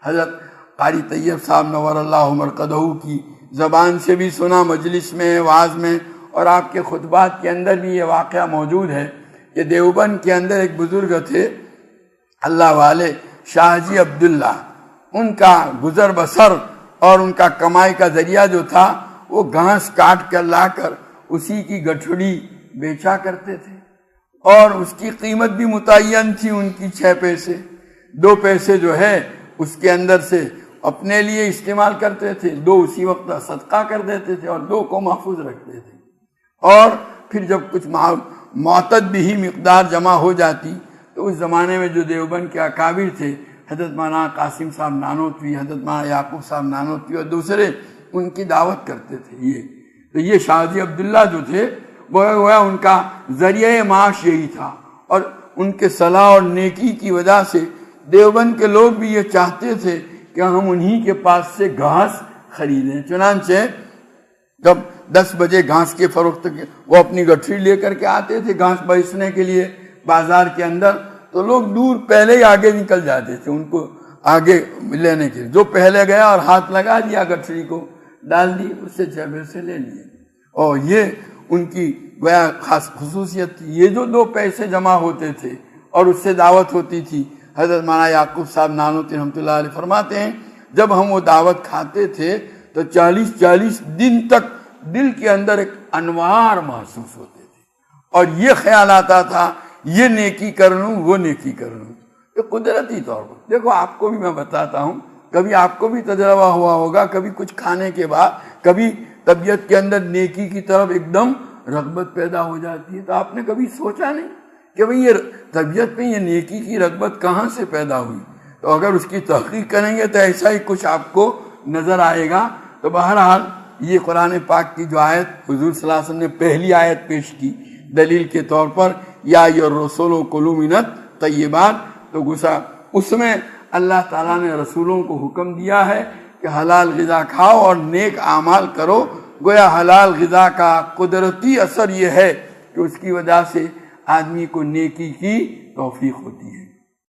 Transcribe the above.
حضرت قاری طیب صاحب نور اللہ مرقدہ کی زبان سے بھی سنا مجلس میں، وعظ میں، اور آپ کے خطبات کے اندر بھی یہ واقعہ موجود ہے کہ دیوبند کے اندر ایک بزرگ تھے اللہ والے شاہ جی عبداللہ، ان کا گزر بسر اور ان کا کمائی کا ذریعہ جو تھا وہ گھاس کاٹ کر لا کر اسی کی گٹھڑی بیچا کرتے تھے، اور اس کی قیمت بھی متعین تھی ان کی 6 پیسے، 2 پیسے جو ہے اس کے اندر سے اپنے لیے استعمال کرتے تھے، 2 اسی وقت صدقہ کر دیتے تھے اور 2 کو محفوظ رکھتے تھے، اور پھر جب کچھ معتد بھی مقدار جمع ہو جاتی تو اس زمانے میں جو دیوبند کے اکابر تھے، حضرت مولانا قاسم صاحب نانوتوی، حضرت مولانا یعقوب صاحب نانوتوی اور دوسرے، ان کی دعوت کرتے تھے۔ تو یہ شاہ جی عبداللہ جو تھے وہ ان کا ذریعہ معاش یہی تھا، اور ان کے صلاح اور نیکی کی وجہ سے دیوبند کے لوگ بھی یہ چاہتے تھے کہ ہم انہی کے پاس سے گھاس خریدیں۔ چنانچہ جب 10 بجے گھاس کے فروخت وہ اپنی گٹھڑی لے کر کے آتے تھے گھاس بیچنے کے لیے بازار کے اندر، تو لوگ دور پہلے ہی آگے نکل جاتے تھے ان کو آگے لینے کے لیے۔ جو پہلے گیا اور ہاتھ لگا دیا گٹھڑی کو، ڈال دی، اس سے 6 پیسے لے لیے، اور یہ ان کی گویا خاص خصوصیت تھی۔ یہ جو 2 پیسے جمع ہوتے تھے اور اس سے دعوت ہوتی تھی، حضرت مولانا یعقوب صاحب نانوتوی رحمۃ اللہ علیہ فرماتے ہیں جب ہم وہ دعوت کھاتے تھے تو 40 دن تک دل کے اندر ایک انوار محسوس ہوتے تھے، اور یہ خیال آتا تھا یہ نیکی کر لوں وہ نیکی کر لوں۔ یہ قدرتی طور پر دیکھو، آپ کو بھی میں بتاتا ہوں، کبھی آپ کو بھی تجربہ ہوا ہوگا، کبھی کچھ کھانے کے بعد کبھی طبیعت کے اندر نیکی کی طرف ایک دم رغبت پیدا ہو جاتی ہے، تو آپ نے کبھی سوچا نہیں کہ بھئی یہ طبیعت میں یہ نیکی کی رغبت کہاں سے پیدا ہوئی؟ تو اگر اس کی تحقیق کریں گے تو ایسا ہی کچھ آپ کو نظر آئے گا۔ تو بہرحال یہ قرآن پاک کی جو آیت حضور صلی اللہ علیہ وسلم نے پہلی آیت پیش کی دلیل کے طور پر، یا الرسول کلوا من الطیبات، تو اس میں اللہ تعالیٰ نے رسولوں کو حکم دیا ہے کہ حلال غذا کھاؤ اور نیک اعمال کرو۔ گویا حلال غذا کا قدرتی اثر یہ ہے کہ اس کی وجہ سے آدمی کو نیکی کی توفیق ہوتی ہے۔